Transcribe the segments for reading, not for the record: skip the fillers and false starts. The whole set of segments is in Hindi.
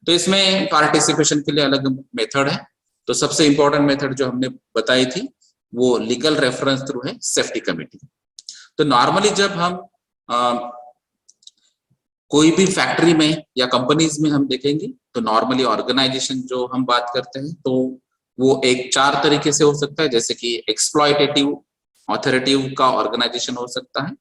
तो इसमें पार्टिसिपेशन के लिए अलग मेथड है। तो सबसे इंपॉर्टेंट मेथड जो हमने बताई थी वो लीगल रेफरेंस थ्रू है सेफ्टी कमेटी। तो नॉर्मली जब हम कोई भी फैक्ट्री में या कंपनीज में हम देखेंगे तो नॉर्मली ऑर्गेनाइजेशन जो हम बात करते हैं तो वो एक 4 तरीके से हो सकता है, जैसे कि एक्सप्लॉयटेटिव ऑथोरेटिव का ऑर्गेनाइजेशन हो सकता है,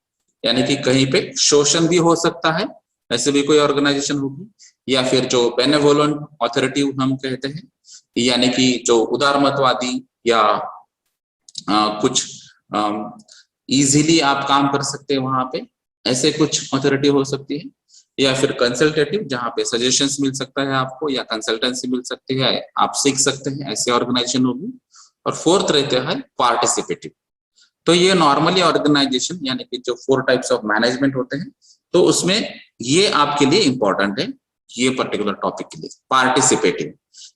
यानी कि कहीं पे शोषण भी हो सकता है, ऐसे भी कोई ऑर्गेनाइजेशन होगी, या फिर जो बेनेवोलेंट ऑथोरेटिव हम कहते हैं, यानी कि जो उदारमतवादी या कुछ इजीली आप काम कर सकते हैं वहां पे, ऐसे कुछ ऑथोरिटी हो सकती है, या फिर कंसल्टेटिव जहां पे सजेशंस मिल सकता है आपको या कंसल्टेंसी मिल सकती है, आप सीख सकते हैं, ऐसे ऑर्गेनाइजेशन होगी। और फोर्थ रहता है पार्टिसिपेटिव। तो ये नॉर्मली ऑर्गेनाइजेशन यानी कि जो 4 टाइप्स ऑफ मैनेजमेंट होते हैं, तो उसमें ये आपके लिए इंपॉर्टेंट है, ये पर्टिकुलर टॉपिक के लिए पार्टिसिपेटिव,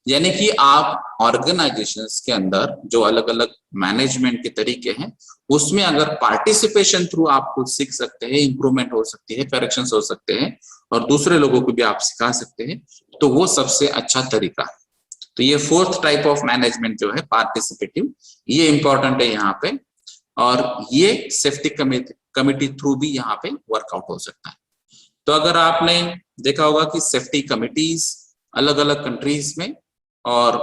यानी कि आप ऑर्गेनाइजेशंस के अंदर जो अलग अलग मैनेजमेंट के तरीके हैं उसमें अगर पार्टिसिपेशन थ्रू आप कुछ सीख सकते हैं, इंप्रूवमेंट हो सकती है, करेक्शंस हो सकते हैं और दूसरे लोगों को भी आप सिखा सकते हैं, तो वो सबसे अच्छा तरीका है। तो ये 4th टाइप ऑफ मैनेजमेंट जो है पार्टिसिपेटिव, ये इंपॉर्टेंट है यहाँ पे, और ये सेफ्टी कमिटी थ्रू भी यहाँ पे वर्कआउट हो सकता है। तो अगर आपने देखा होगा कि सेफ्टी कमिटीज अलग अलग कंट्रीज में और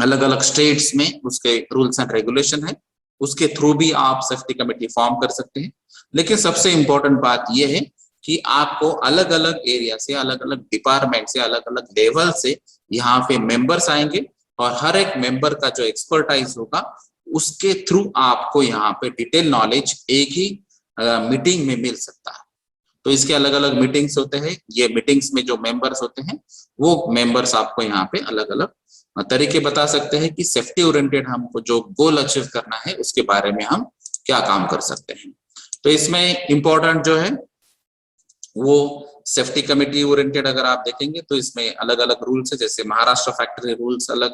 अलग अलग स्टेट्स में उसके रूल्स एंड रेगुलेशन है, उसके थ्रू भी आप सेफ्टी कमेटी फॉर्म कर सकते हैं। लेकिन सबसे इंपॉर्टेंट बात यह है कि आपको अलग अलग एरिया से, अलग अलग डिपार्टमेंट से, अलग अलग लेवल से यहाँ पे मेंबर्स आएंगे और हर एक मेंबर का जो एक्सपर्टाइज होगा उसके थ्रू आपको यहाँ पे डिटेल नॉलेज एक ही मीटिंग में मिल सकता है। तो इसके अलग अलग मीटिंग्स होते हैं, ये मीटिंग्स में जो मेंबर्स होते हैं वो मेंबर्स आपको यहाँ पे अलग अलग तरीके बता सकते हैं कि सेफ्टी ओरिएंटेड हमको जो गोल अचीव करना है उसके बारे में हम क्या काम कर सकते हैं। तो इसमें इंपॉर्टेंट जो है वो सेफ्टी कमेटी ओरिएंटेड अगर आप देखेंगे तो इसमें अलग अलग रूल्स है, जैसे महाराष्ट्र फैक्ट्री रूल्स अलग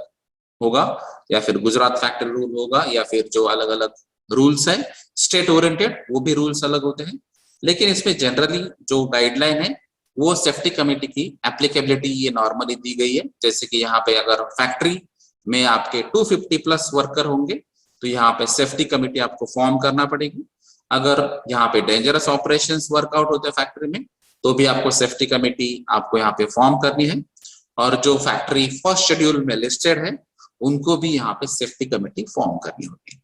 होगा, या फिर गुजरात फैक्ट्री रूल होगा, या फिर जो अलग अलग रूल्स है स्टेट ओरिएंटेड वो भी रूल्स अलग होते हैं। लेकिन इसमें जनरली जो गाइडलाइन है वो सेफ्टी कमेटी की एप्लीकेबिलिटी ये नॉर्मली दी गई है। जैसे कि यहाँ पे अगर फैक्ट्री में आपके 250+ वर्कर होंगे तो यहाँ पे सेफ्टी कमेटी आपको फॉर्म करना पड़ेगी। अगर यहाँ पे डेंजरस ऑपरेशंस वर्कआउट होते हैं फैक्ट्री में तो भी आपको सेफ्टी कमेटी आपको यहाँ पे फॉर्म करनी है। और जो फैक्ट्री फर्स्ट शेड्यूल में लिस्टेड है उनको भी यहाँ पे सेफ्टी कमेटी फॉर्म करनी होगी।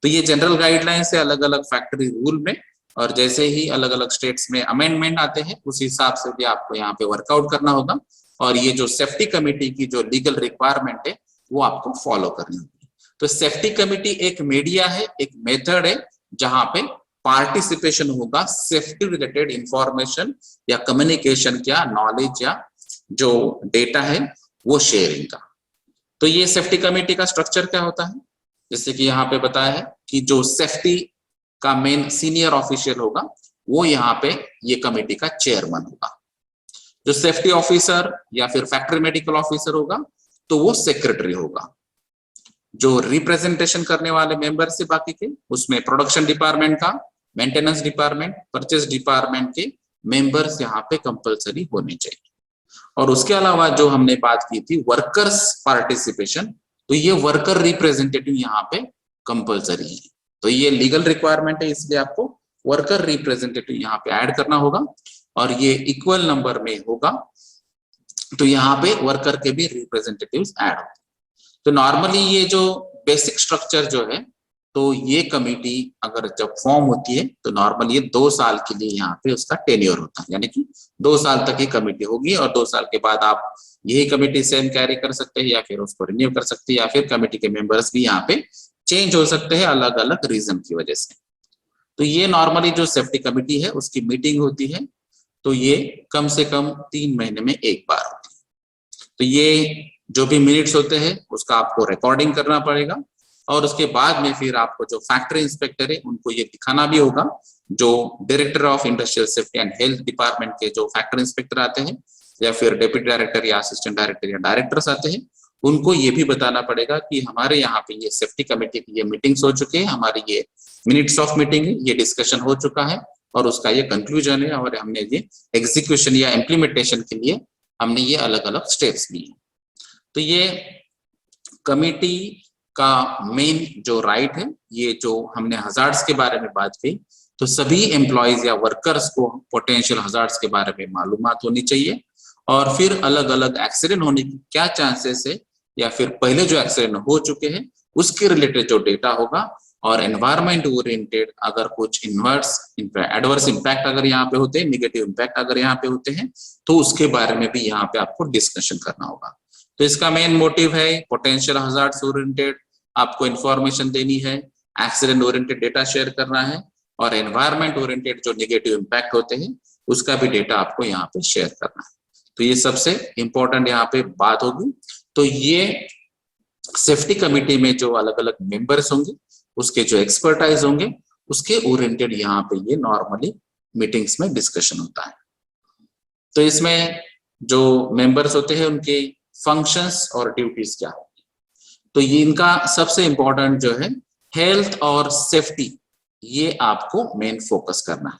तो ये जनरल गाइडलाइन है अलग अलग फैक्ट्री रूल में, और जैसे ही अलग अलग स्टेट्स में अमेंडमेंट आते हैं उस हिसाब से भी आपको यहाँ पे वर्कआउट करना होगा, और ये जो सेफ्टी कमेटी की जो लीगल रिक्वायरमेंट है वो आपको फॉलो करनी होगी। तो सेफ्टी कमेटी एक मीडिया है, एक मेथड है जहां पे पार्टिसिपेशन होगा सेफ्टी रिलेटेड इंफॉर्मेशन या कम्युनिकेशन क्या नॉलेज या जो डेटा है वो शेयरिंग का। तो ये सेफ्टी कमेटी का स्ट्रक्चर क्या होता है, जैसे कि यहाँ पे बताया है कि जो सेफ्टी का मेन सीनियर ऑफिशियल होगा वो यहाँ पे ये कमेटी का चेयरमैन होगा। जो सेफ्टी ऑफिसर या फिर फैक्ट्री मेडिकल ऑफिसर होगा तो वो सेक्रेटरी होगा। जो रिप्रेजेंटेशन करने वाले मेंबर से बाकी के उसमें प्रोडक्शन डिपार्टमेंट का, मेंटेनेंस डिपार्टमेंट, परचेस डिपार्टमेंट के मेंबर्स यहाँ पे कंपलसरी होने चाहिए। और उसके अलावा जो हमने बात की थी वर्कर्स पार्टिसिपेशन, तो ये वर्कर रिप्रेजेंटेटिव यहाँ पे कंपलसरी है। तो ये लीगल रिक्वायरमेंट है, इसलिए आपको वर्कर रिप्रेजेंटेटिव यहाँ पे ऐड करना होगा और ये इक्वल नंबर में होगा। तो यहाँ पे वर्कर के भी रिप्रेजेंटेटिव्स ऐड होते हैं। तो नॉर्मली ये जो बेसिक स्ट्रक्चर जो है, तो ये कमेटी अगर जब फॉर्म होती है तो नॉर्मली ये 2 साल के लिए यहाँ पे उसका टेन्योर होता है, यानी कि 2 साल तक ही कमेटी होगी और 2 साल के बाद आप यही कमेटी सेम कैरी कर सकते हैं या फिर उसको रिन्यू कर सकते हैं, या फिर कमेटी के मेंबर्स भी यहाँ पे चेंज हो सकते हैं अलग अलग रीजन की वजह से। तो ये नॉर्मली जो सेफ्टी कमेटी है उसकी मीटिंग होती है, तो ये कम से कम 3 महीने में एक बार होती है। तो ये जो भी मिनट्स होते हैं उसका आपको रिकॉर्डिंग करना पड़ेगा, और उसके बाद में फिर आपको जो फैक्ट्री इंस्पेक्टर है उनको ये दिखाना भी होगा। जो director of industrial safety and health department के जो फैक्ट्री इंस्पेक्टर आते हैं या फिर डेप्यूटी डायरेक्टर या असिस्टेंट डायरेक्टर या डायरेक्टर्स आते हैं, उनको ये भी बताना पड़ेगा कि हमारे यहाँ पे ये सेफ्टी कमेटी की ये मीटिंग्स हो चुके हैं, हमारी ये मिनट्स ऑफ मीटिंग है, ये डिस्कशन हो चुका है और उसका ये कंक्लूजन है, और हमने ये एग्जीक्यूशन या इम्प्लीमेंटेशन के लिए हमने ये अलग अलग स्टेप्स लिए। तो ये कमिटी का मेन जो राइट है, ये जो हमने हजार्ड्स के बारे में बात की, तो सभी एम्प्लॉयज या वर्कर्स को पोटेंशियल हजार्ड्स के बारे में मालूमात होनी चाहिए, और फिर अलग अलग एक्सीडेंट होने की क्या चांसेस है, या फिर पहले जो एक्सीडेंट हो चुके हैं उसके रिलेटेड जो डेटा होगा, और एनवायरमेंट ओरिएंटेड अगर कुछ इनवर्स एडवर्स इम्पैक्ट अगर यहाँ पे होते हैं, निगेटिव इम्पैक्ट अगर यहाँ पे होते हैं, तो उसके बारे में भी यहाँ पे आपको डिस्कशन करना होगा। तो इसका मेन मोटिव है पोटेंशियल हजार्ड्स ओरिएंटेड आपको इंफॉर्मेशन देनी है, एक्सीडेंट ओरिएंटेड डेटा शेयर करना है, और एनवायरमेंट ओरिएंटेड जो निगेटिव इम्पैक्ट होते हैं उसका भी डेटा आपको यहाँ पे शेयर करना है। तो ये सबसे इंपॉर्टेंट यहाँ पे बात होगी। तो ये सेफ्टी कमिटी में जो अलग अलग मेंबर्स होंगे, उसके जो एक्सपर्टाइज होंगे, उसके ओरिएंटेड यहाँ पे ये नॉर्मली मीटिंग्स में डिस्कशन होता है। तो इसमें जो मेंबर्स होते हैं उनके फंक्शंस और ड्यूटीज क्या होगी, तो ये इनका सबसे इंपॉर्टेंट जो है हेल्थ और सेफ्टी, ये आपको मेन फोकस करना है।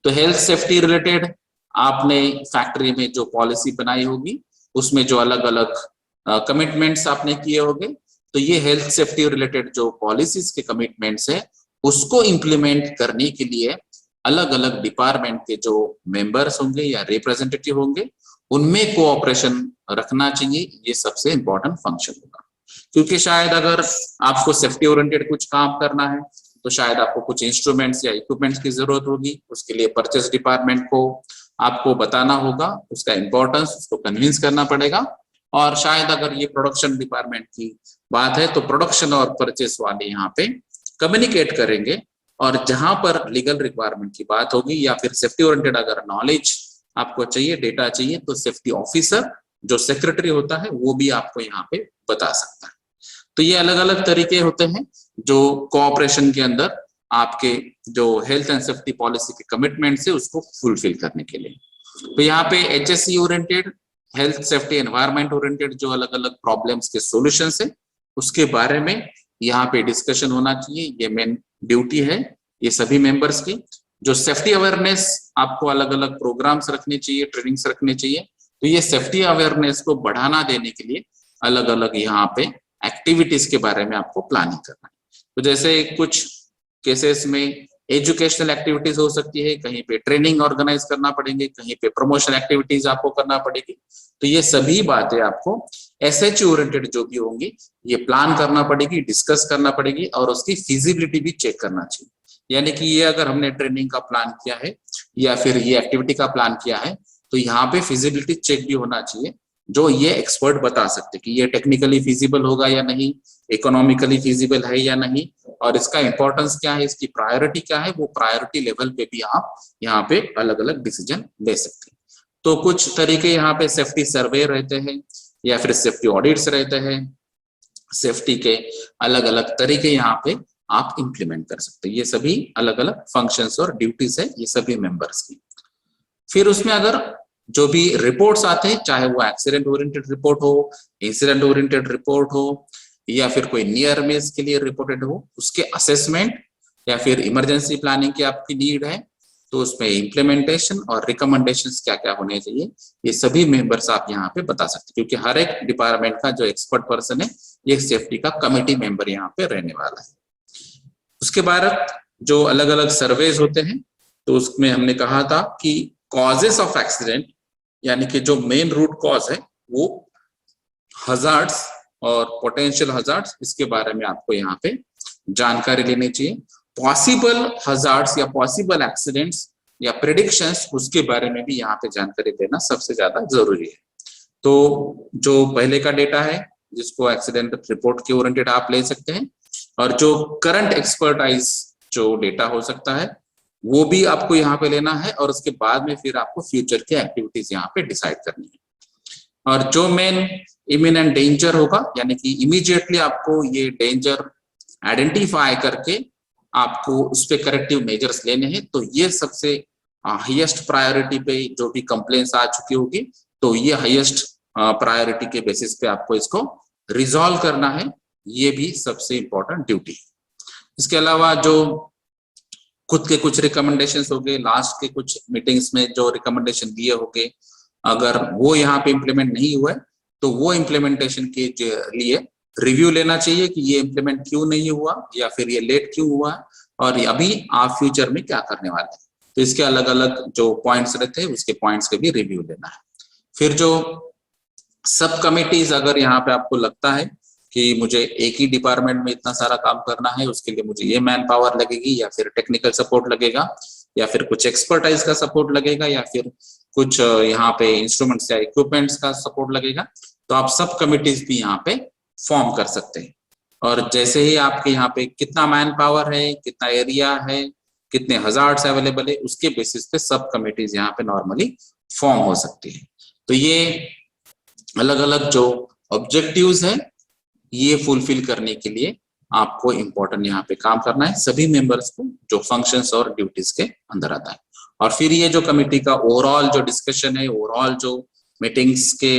तो हेल्थ सेफ्टी रिलेटेड आपने फैक्ट्री में जो पॉलिसी बनाई होगी, उसमें जो अलग अलग कमिटमेंट्स आपने किए होंगे, तो ये हेल्थ सेफ्टी रिलेटेड जो पॉलिसीज के कमिटमेंट्स है, उसको इम्प्लीमेंट करने के लिए अलग अलग डिपार्टमेंट के जो मेंबर्स होंगे या रिप्रेजेंटेटिव होंगे, उनमें कोऑपरेशन रखना चाहिए। ये सबसे इंपॉर्टेंट फंक्शन होगा, क्योंकि शायद अगर आपको सेफ्टी ओरिएंटेड कुछ काम करना है, तो शायद आपको कुछ इंस्ट्रूमेंट्स या इक्विपमेंट्स की जरूरत होगी, उसके लिए परचेस डिपार्टमेंट को आपको बताना होगा, उसका इंपॉर्टेंस उसको कन्विंस करना पड़ेगा। और शायद अगर ये प्रोडक्शन डिपार्टमेंट की बात है, तो प्रोडक्शन और परचेस वाले यहाँ पे कम्युनिकेट करेंगे, और जहां पर लीगल रिक्वायरमेंट की बात होगी या फिर सेफ्टी ओरिएंटेड अगर नॉलेज आपको चाहिए, डेटा चाहिए, तो सेफ्टी ऑफिसर जो सेक्रेटरी होता है वो भी आपको यहाँ पे बता सकता है। तो ये अलग अलग तरीके होते हैं जो कोऑपरेशन के अंदर आपके जो हेल्थ एंड सेफ्टी पॉलिसी के कमिटमेंट से उसको फुलफिल करने के लिए। तो यहाँ पे HSE oriented, health safety environment oriented जो अलग अलग प्रॉब्लम्स के सॉल्यूशंस है, उसके बारे में यहाँ पे डिस्कशन होना चाहिए। ये मेन ड्यूटी है ये सभी मेंबर्स की। जो सेफ्टी अवेयरनेस आपको अलग अलग प्रोग्राम्स रखने चाहिए, ट्रेनिंग्स रखने चाहिए, तो ये सेफ्टी अवेयरनेस को बढ़ाना देने के लिए अलग अलग यहाँ पे एक्टिविटीज के बारे में आपको प्लानिंग करना है। तो जैसे कुछ केसेस में एजुकेशनल एक्टिविटीज हो सकती है, कहीं पे ट्रेनिंग ऑर्गेनाइज करना पड़ेंगे, कहीं पे प्रमोशन एक्टिविटीज आपको करना पड़ेगी। तो ये सभी बातें आपको SH ओरिएंटेड जो भी होंगी, ये प्लान करना पड़ेगी, डिस्कस करना पड़ेगी, और उसकी फिजिबिलिटी भी चेक करना चाहिए। यानी कि ये अगर हमने ट्रेनिंग का प्लान किया है या फिर ये एक्टिविटी का प्लान किया है, तो यहाँ पे फिजिबिलिटी चेक भी होना चाहिए, जो ये एक्सपर्ट बता सकते कि ये टेक्निकली फिजिबल होगा या नहीं, इकोनॉमिकली फिजिबल है या नहीं, और इसका इंपॉर्टेंस क्या है, इसकी प्रायोरिटी क्या है, वो प्रायोरिटी लेवल पे भी आप यहाँ पे अलग अलग डिसीजन ले सकते हैं। तो कुछ तरीके यहाँ पे सेफ्टी सर्वे रहते हैं या फिर सेफ्टी ऑडिट्स रहते हैं, सेफ्टी के अलग अलग तरीके यहाँ पे आप इंप्लीमेंट कर सकते हैं। ये सभी अलग अलग फंक्शंस और ड्यूटीज है ये सभी मेंबर्स की। फिर उसमें अगर जो भी रिपोर्ट्स आते हैं, चाहे वो एक्सीडेंट ओरिएंटेड रिपोर्ट हो, इंसिडेंट ओरिएंटेड रिपोर्ट हो, या फिर कोई नियर मिस के लिए रिपोर्टेड हो, उसके असेसमेंट या फिर इमरजेंसी प्लानिंग की आपकी नीड है, तो उसमें इम्प्लीमेंटेशन और रिकमेंडेशंस क्या क्या होने चाहिए, ये सभी मेंबर्स आप यहाँ पे बता सकते हैं, क्योंकि हर एक डिपार्टमेंट का जो एक्सपर्ट पर्सन है, ये सेफ्टी का कमिटी मेंबर यहाँ पे रहने वाला है। उसके बाद जो अलग अलग सर्वेज होते हैं, तो उसमें हमने कहा था कि कॉजेस ऑफ एक्सीडेंट, यानी कि जो मेन रूट कॉज है वो हजार्ड्स और पोटेंशियल हजार्ड्स, इसके बारे में आपको यहाँ पे जानकारी लेनी चाहिए। पॉसिबल हजार्ड्स या पॉसिबल एक्सीडेंट्स या प्रेडिक्शंस, उसके बारे में भी यहाँ पे जानकारी देना सबसे ज्यादा जरूरी है। तो जो पहले का डेटा है जिसको एक्सीडेंट रिपोर्ट के ओरिएंटेड आप ले सकते हैं, और जो करंट एक्सपर्टाइज जो डेटा हो सकता है वो भी आपको यहाँ पे लेना है, और उसके बाद में फिर आपको फ्यूचर की एक्टिविटीज यहाँ पे डिसाइड करनी है। और जो मेन इमिनेंट डेंजर होगा, यानी कि इमीडिएटली आपको ये डेंजर आइडेंटिफाई करके आपको उस पर करेक्टिव मेजर्स लेने हैं। तो ये सबसे हाईएस्ट प्रायोरिटी पे जो भी कंप्लेंट्स आ चुकी होगी, तो ये हाईएस्ट प्रायोरिटी के बेसिस पे आपको इसको रिजॉल्व करना है, ये भी सबसे इंपॉर्टेंट ड्यूटी है। इसके अलावा जो खुद के कुछ रिकमेंडेशंस हो गए, लास्ट के कुछ मीटिंग्स में जो रिकमेंडेशन दिए होंगे, अगर वो यहाँ पे इम्प्लीमेंट नहीं हुआ है तो वो इम्प्लीमेंटेशन के लिए रिव्यू लेना चाहिए कि ये इम्प्लीमेंट क्यों नहीं हुआ या फिर ये लेट क्यों हुआ और अभी आप फ्यूचर में क्या करने वाले हैं। तो इसके अलग अलग जो पॉइंट्स रहते हैं उसके पॉइंट्स के भी रिव्यू लेना है। फिर जो सब कमिटीज, अगर यहाँ पे आपको लगता है कि मुझे एक ही डिपार्टमेंट में इतना सारा काम करना है, उसके लिए मुझे ये मैन पावर लगेगी या फिर टेक्निकल सपोर्ट लगेगा या फिर कुछ एक्सपर्टाइज का सपोर्ट लगेगा या फिर कुछ यहाँ पे इंस्ट्रूमेंट्स या इक्विपमेंट्स का सपोर्ट लगेगा, तो आप सब कमिटीज भी यहाँ पे फॉर्म कर सकते हैं। और जैसे ही आपके यहाँ पे कितना मैन पावर है, कितना एरिया है, कितने हजार्ड्स अवेलेबल है, उसके बेसिस पे सब कमिटीज यहाँ पे नॉर्मली फॉर्म हो सकती है। तो ये अलग अलग जो ऑब्जेक्टिव्स है ये फुलफिल करने के लिए आपको इम्पोर्टेंट यहाँ पे काम करना है सभी मेंबर्स को जो फंक्शंस और ड्यूटीज के अंदर आता है। और फिर ये जो कमिटी का ओवरऑल जो डिस्कशन है, ओवरऑल जो मीटिंग्स के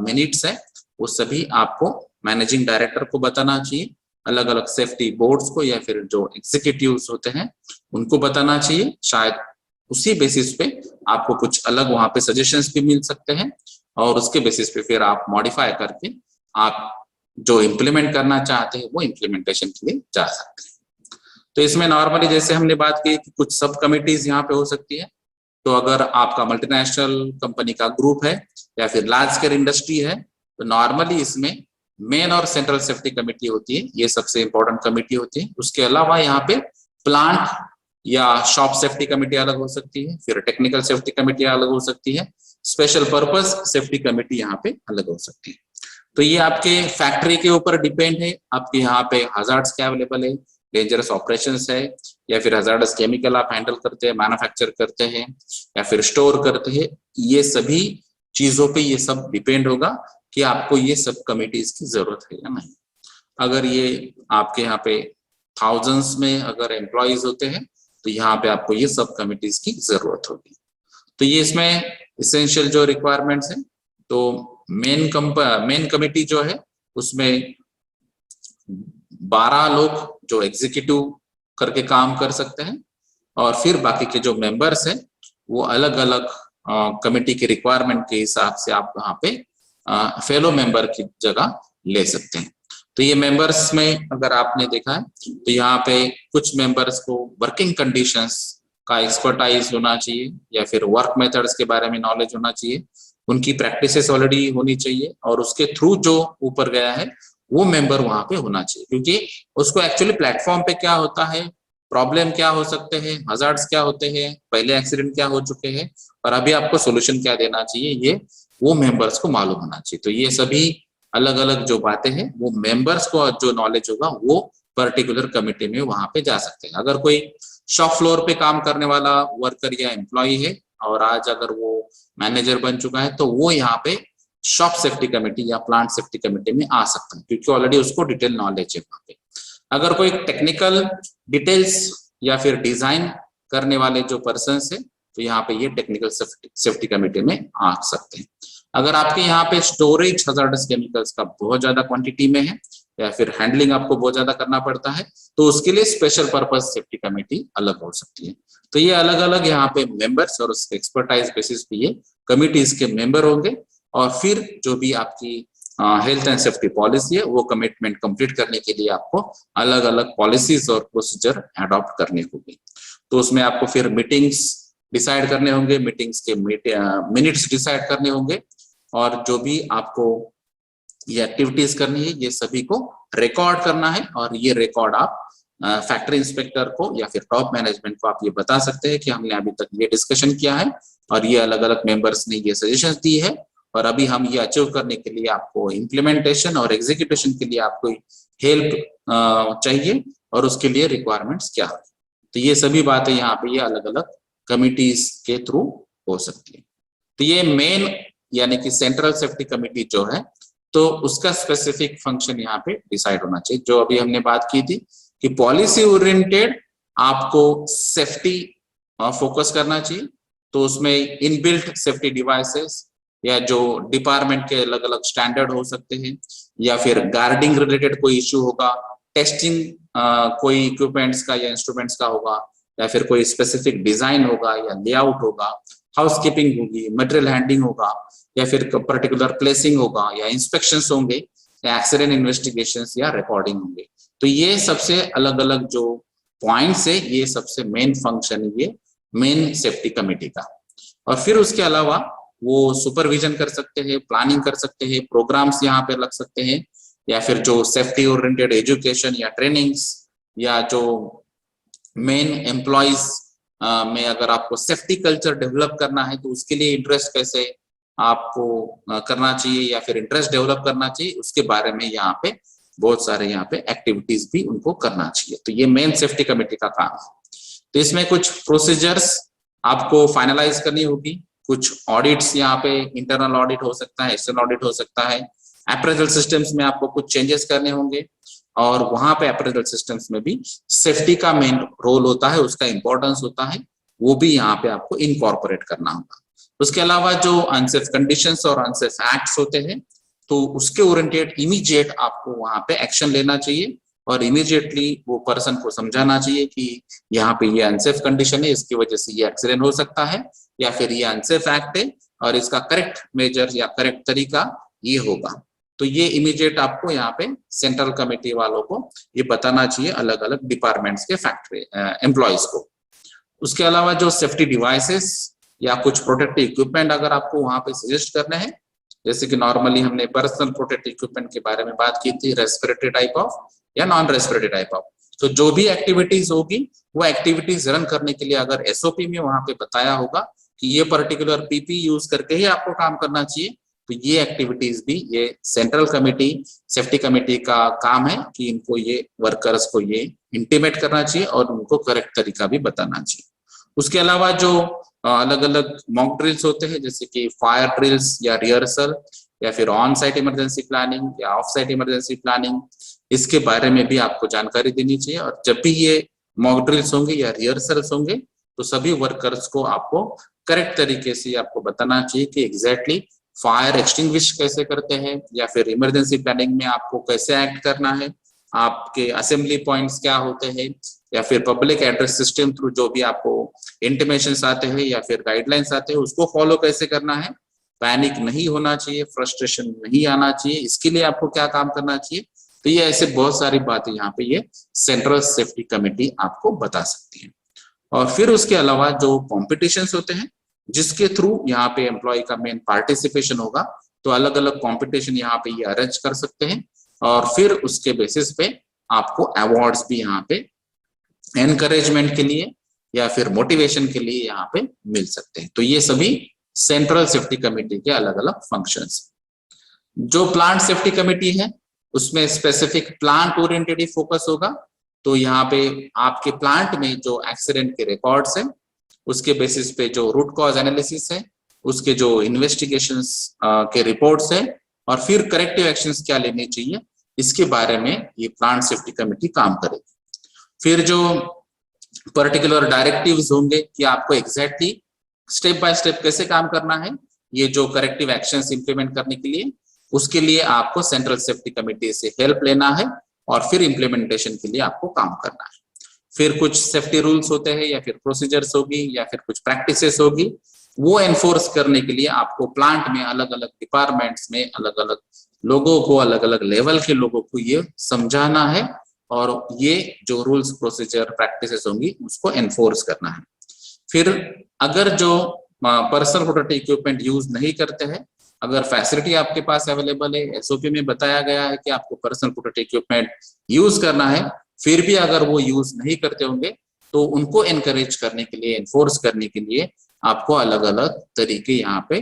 मिनट्स है, वो सभी आपको मैनेजिंग डायरेक्टर को बताना चाहिए, अलग अलग सेफ्टी बोर्ड्स को या फिर जो एग्जीक्यूटिव्स होते हैं उनको बताना चाहिए। शायद उसी बेसिस पे आपको कुछ अलग वहां पे सजेशंस भी मिल सकते हैं और उसके बेसिस पे फिर आप मॉडिफाई करके आप जो इम्प्लीमेंट करना चाहते हैं वो इम्प्लीमेंटेशन के लिए जा सकते हैं। तो इसमें नॉर्मली जैसे हमने बात की कि कुछ सब कमिटीज यहाँ पे हो सकती है। तो अगर आपका मल्टीनेशनल कंपनी का ग्रुप है या फिर लार्ज स्केल इंडस्ट्री है तो नॉर्मली इसमें मेन और सेंट्रल सेफ्टी कमेटी होती है, ये सबसे इंपॉर्टेंट कमेटी होती है। उसके अलावा यहाँ पे प्लांट या शॉप सेफ्टी कमेटी अलग हो सकती है, फिर टेक्निकल सेफ्टी कमेटी अलग हो सकती है, स्पेशल पर्पस सेफ्टी कमेटी यहाँ पे अलग हो सकती है। तो ये आपके फैक्ट्री के ऊपर डिपेंड है, आपके यहाँ पे हजार्ड्स क्या अवेलेबल है, डेंजरस ऑपरेशंस है या फिर हजार्डस केमिकल आप हैंडल करते हैं, मैन्युफैक्चर करते हैं या फिर स्टोर करते हैं, ये सभी चीजों पे ये सब डिपेंड होगा कि आपको ये सब कमिटीज की जरूरत है या नहीं। अगर ये आपके यहाँ पे थाउजेंड्स में अगर एम्प्लॉयज होते हैं तो यहाँ पे आपको ये सब कमिटीज की जरूरत होगी। तो ये इसमें इसेंशियल जो रिक्वायरमेंट्स है, तो मेन कमिटी जो है उसमें 12 लोग जो एग्जीक्यूटिव करके काम कर सकते हैं और फिर बाकी के जो मेंबर्स हैं वो अलग अलग कमिटी के रिक्वायरमेंट के हिसाब से आप वहाँ पे फेलो मेंबर की जगह ले सकते हैं। तो ये मेंबर्स में अगर आपने देखा है तो यहाँ पे कुछ मेंबर्स को वर्किंग कंडीशंस का एक्सपर्टाइज होना चाहिए या फिर वर्क मेथड्स के बारे में नॉलेज होना चाहिए, उनकी प्रैक्टिसेस ऑलरेडी होनी चाहिए और उसके थ्रू जो ऊपर गया है वो मेंबर वहां पे होना चाहिए, क्योंकि उसको एक्चुअली प्लेटफॉर्म पे क्या होता है, प्रॉब्लम क्या हो सकते हैं, हजार्ड्स क्या होते हैं, पहले एक्सीडेंट क्या हो चुके हैं और अभी आपको सोल्यूशन क्या देना चाहिए, ये वो मेंबर्स को मालूम होना चाहिए। तो ये सभी अलग अलग जो बातें हैं वो मेंबर्स को जो नॉलेज होगा वो पर्टिकुलर कमिटी में वहां पे जा सकते हैं। अगर कोई शॉप फ्लोर पे काम करने वाला वर्कर या एम्प्लॉय है और आज अगर वो मैनेजर बन चुका है तो वो यहाँ पे शॉप सेफ्टी कमेटी या प्लांट सेफ्टी कमेटी में आ सकता है, क्योंकि ऑलरेडी उसको डिटेल नॉलेज है वहां पे। अगर कोई टेक्निकल डिटेल्स या फिर डिजाइन करने वाले जो पर्सन है तो यहाँ पे ये टेक्निकल सेफ्टी कमेटी में आ सकते हैं। अगर आपके यहाँ पे स्टोरेज हजार्डस केमिकल्स का बहुत ज्यादा क्वांटिटी में है या फिर हैंडलिंग आपको बहुत ज्यादा करना पड़ता है तो उसके लिए स्पेशल पर्पस सेफ्टी कमेटी अलग हो सकती है। तो ये अलग अलग यहाँ पे मेंबर्स और उसके एक्सपर्टाइज बेसिस पे ये कमिटीज के मेंबर होंगे और फिर जो भी आपकी हेल्थ एंड सेफ्टी पॉलिसी है वो कमिटमेंट कंप्लीट करने के लिए आपको अलग अलग पॉलिसीज और प्रोसीजर अडॉप्ट करने होंगे। तो उसमें आपको फिर मीटिंग्स डिसाइड करने होंगे, मीटिंग्स के मिनट्स डिसाइड करने होंगे और जो भी आपको ये एक्टिविटीज करनी है ये सभी को रिकॉर्ड करना है और ये रिकॉर्ड आप फैक्ट्री इंस्पेक्टर को या फिर टॉप मैनेजमेंट को आप ये बता सकते हैं कि हमने अभी तक ये डिस्कशन किया है और ये अलग अलग मेंबर्स ने ये सजेशंस दी है और अभी हम ये अचीव करने के लिए आपको इम्प्लीमेंटेशन और एग्जीक्यूशन के लिए आपको हेल्प चाहिए और उसके लिए रिक्वायरमेंट्स क्या है। तो ये सभी बातें यहाँ पे ये अलग अलग कमिटीज के थ्रू हो सकती है। तो ये मेन यानी कि सेंट्रल सेफ्टी कमेटी जो है तो उसका स्पेसिफिक फंक्शन यहाँ पे डिसाइड होना चाहिए। जो अभी हमने बात की थी कि पॉलिसी ओरिएंटेड आपको सेफ्टी फोकस करना चाहिए, तो उसमें इनबिल्ट सेफ्टी डिवाइसेस या जो डिपार्टमेंट के अलग अलग स्टैंडर्ड हो सकते हैं या फिर गार्डिंग रिलेटेड कोई इश्यू होगा, टेस्टिंग कोई इक्विपमेंट्स का या इंस्ट्रूमेंट्स का होगा या फिर कोई स्पेसिफिक डिजाइन होगा या लेआउट होगा, हाउसकीपिंग होगी, मटेरियल हैंडलिंग होगा, या फिर पर्टिकुलर प्लेसिंग होगा, या इंस्पेक्शंस होंगे, या एक्सीडेंट इन्वेस्टिगेशंस या रिकॉर्डिंग होंगे। तो ये सबसे अलग अलग जो पॉइंट्स है, ये सबसे मेन फंक्शन है ये मेन सेफ्टी कमेटी का। और फिर उसके अलावा वो सुपरविजन कर सकते हैं, प्लानिंग कर सकते हैं, प्रोग्राम्स यहाँ पे लग सकते हैं, या फिर जो सेफ्टी ओरिएंटेड एजुकेशन या ट्रेनिंग्स, या जो मेन एम्प्लॉयज में अगर आपको सेफ्टी कल्चर डेवलप करना है तो उसके लिए इंटरेस्ट कैसे आपको करना चाहिए, या फिर इंटरेस्ट डेवलप करना चाहिए, उसके बारे में यहाँ पे बहुत सारे यहाँ पे एक्टिविटीज भी उनको करना चाहिए। तो ये मेन सेफ्टी कमेटी का काम है। तो इसमें कुछ प्रोसीजर्स आपको फाइनलाइज करनी होगी, कुछ ऑडिट्स यहाँ पे इंटरनल ऑडिट हो सकता है, एक्सटर्नल ऑडिट हो सकता है, अप्रेजल सिस्टम्स में आपको कुछ चेंजेस करने होंगे, और वहां पे अप्रेजल सिस्टम्स में भी सेफ्टी का मेन रोल होता है, उसका इंपॉर्टेंस होता है, वो भी यहाँ पे आपको इनकॉर्पोरेट करना होगा। उसके अलावा जो अनसेफ कंडीशंस और अनसेफ एक्ट्स होते हैं, तो उसके ओरिएंटेड इमीडिएट आपको वहां पे एक्शन लेना चाहिए, और इमीडिएटली वो पर्सन को समझाना चाहिए कि यहाँ पे ये अनसेफ कंडीशन है, इसकी वजह से ये एक्सीडेंट हो सकता है, या फिर ये अनसेफ एक्ट है और इसका करेक्ट मेजर या करेक्ट तरीका ये होगा। तो ये इमीडिएट आपको यहाँ पे सेंट्रल कमेटी वालों को ये बताना चाहिए, अलग अलग डिपार्टमेंट्स के फैक्ट्री एम्प्लॉयज को। उसके अलावा जो सेफ्टी डिवाइसेस या कुछ प्रोटेक्टिव इक्विपमेंट अगर आपको वहां पे सजेस्ट करने हैं, जैसे कि नॉर्मली हमने पर्सनल प्रोटेक्टिव इक्विपमेंट के बारे में बात की थी, रेस्पिरेटरी टाइप ऑफ या नॉन रेस्पिरेटरी टाइप ऑफ। तो जो भी एक्टिविटीज होगी वो एक्टिविटीज रन करने के लिए अगर एसओपी में वहां पे बताया होगा कि ये पर्टिकुलर पीपी यूज करके ही आपको काम करना चाहिए, तो ये एक्टिविटीज भी ये सेंट्रल कमेटी सेफ्टी कमेटी का काम है कि इनको ये वर्कर्स को ये इंटीमेट करना चाहिए और उनको करेक्ट तरीका भी बताना चाहिए। उसके अलावा जो अलग अलग मॉक ड्रिल्स होते हैं, जैसे कि फायर ड्रिल्स या रिहर्सल, या फिर ऑन साइट इमरजेंसी प्लानिंग या ऑफ साइट इमरजेंसी प्लानिंग, इसके बारे में भी आपको जानकारी देनी चाहिए। और जब भी ये मॉक ड्रिल्स होंगे या रिहर्सल्स होंगे तो सभी वर्कर्स को आपको करेक्ट तरीके से आपको बताना चाहिए कि एग्जैक्टली फायर एक्सटिंग्विश कैसे करते हैं, या फिर इमरजेंसी प्लानिंग में आपको कैसे एक्ट करना है, आपके असेंबली पॉइंट्स क्या होते हैं, या फिर पब्लिक एड्रेस सिस्टम थ्रू जो भी आपको इंटीमेशंस आते हैं या फिर गाइडलाइंस आते हैं उसको फॉलो कैसे करना है, पैनिक नहीं होना चाहिए, फ्रस्ट्रेशन नहीं आना चाहिए, इसके लिए आपको क्या काम करना चाहिए। तो ये ऐसे बहुत सारी बातें यहाँ पे ये सेंट्रल सेफ्टी कमेटी आपको बता सकती है। और फिर उसके अलावा जो कॉम्पिटिशन्स होते हैं जिसके थ्रू यहाँ पे एम्प्लॉय का मेन पार्टिसिपेशन होगा, तो अलग अलग कॉम्पिटिशन यहाँ पे ये अरेंज कर सकते हैं, और फिर उसके बेसिस पे आपको अवार्ड्स भी यहाँ पे एनकरेजमेंट के लिए या फिर मोटिवेशन के लिए यहाँ पे मिल सकते हैं। तो ये सभी सेंट्रल सेफ्टी कमेटी के अलग अलग फंक्शंस। जो प्लांट सेफ्टी कमेटी है उसमें स्पेसिफिक प्लांट ओरिएंटेड फोकस होगा। तो यहाँ पे आपके प्लांट में जो एक्सीडेंट के रिकॉर्ड्स है उसके बेसिस पे जो रूट कॉज एनालिसिस है, उसके जो इन्वेस्टिगेशंस के रिपोर्ट्स है, और फिर करेक्टिव एक्शंस क्या लेने चाहिए, इसके बारे में ये प्लांट सेफ्टी कमेटी काम करेगी। फिर जो पर्टिकुलर डायरेक्टिव्स होंगे कि आपको एग्जैक्टली स्टेप बाय स्टेप कैसे काम करना है, ये जो करेक्टिव एक्शंस इंप्लीमेंट करने के लिए, उसके लिए आपको सेंट्रल सेफ्टी कमेटी से हेल्प लेना है और फिर इम्प्लीमेंटेशन के लिए आपको काम करना है। फिर कुछ सेफ्टी रूल्स होते हैं या फिर प्रोसीजर्स होगी या फिर कुछ प्रैक्टिसेस होगी, वो एनफोर्स करने के लिए आपको प्लांट में अलग अलग डिपार्टमेंट्स में अलग अलग लोगों को, अलग अलग लेवल के लोगों को ये समझाना है, और ये जो रूल्स प्रोसीजर प्रैक्टिसेस होंगी उसको एनफोर्स करना है। फिर अगर जो पर्सनल प्रोटेक्टिव इक्विपमेंट यूज नहीं करते हैं, अगर फैसिलिटी आपके पास अवेलेबल है, एसओपी में बताया गया है कि आपको पर्सनल प्रोटेक्टिव इक्विपमेंट यूज करना है, फिर भी अगर वो यूज नहीं करते होंगे तो उनको एनकरेज करने के लिए, एनफोर्स करने के लिए आपको अलग अलग तरीके यहाँ पे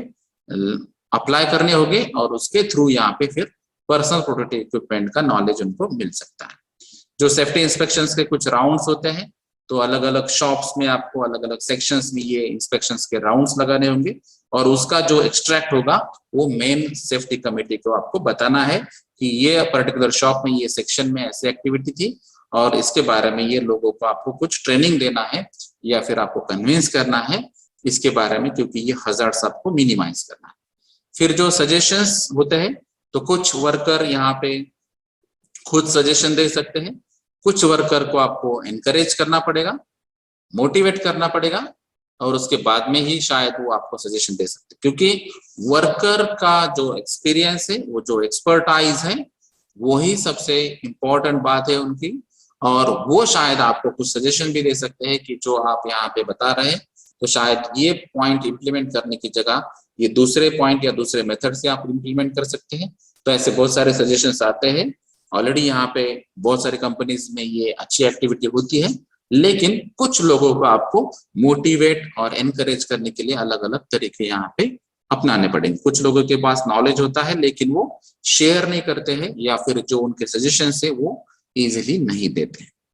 अप्लाई करने होंगे, और उसके थ्रू यहाँ पे फिर पर्सनल प्रोटेक्टिव इक्विपमेंट का नॉलेज उनको मिल सकता है। जो सेफ्टी इंस्पेक्शंस के कुछ राउंड्स होते हैं, तो अलग अलग शॉप्स में आपको अलग अलग सेक्शंस में ये इंस्पेक्शंस के राउंड्स लगाने होंगे, और उसका जो एक्सट्रैक्ट होगा वो मेन सेफ्टी कमेटी को आपको बताना है कि ये पर्टिकुलर शॉप में ये सेक्शन में ऐसी एक्टिविटी थी, और इसके बारे में ये लोगों को आपको कुछ ट्रेनिंग देना है या फिर आपको कन्विंस करना है इसके बारे में, क्योंकि ये हजार्ड्स आपको मिनिमाइज करना है। फिर जो सजेशंस होते हैं, तो कुछ वर्कर यहाँ पे खुद सजेशन दे सकते हैं, कुछ वर्कर को आपको एनकरेज करना पड़ेगा, मोटिवेट करना पड़ेगा, और उसके बाद में ही शायद वो आपको सजेशन दे सकते, क्योंकि वर्कर का जो एक्सपीरियंस है, वो जो एक्सपर्टाइज है, वही सबसे इम्पोर्टेंट बात है उनकी। और वो शायद आपको कुछ सजेशन भी दे सकते हैं कि जो आप यहाँ पे बता रहे हैं, तो शायद ये पॉइंट इंप्लीमेंट करने की जगह ये दूसरे पॉइंट या दूसरे मेथड से आप इंप्लीमेंट कर सकते हैं। तो ऐसे बहुत सारे सजेशंस आते हैं। ऑलरेडी यहाँ पे बहुत सारी कंपनीज में ये अच्छी एक्टिविटी होती है, लेकिन कुछ लोगों को आपको मोटिवेट और एनकरेज करने के लिए अलग अलग तरीके यहाँ पे अपनाने पड़ेंगे। कुछ लोगों के पास नॉलेज होता है लेकिन वो शेयर नहीं करते हैं, या फिर जो उनके सजेशन है वो इजीली नहीं देते हैं।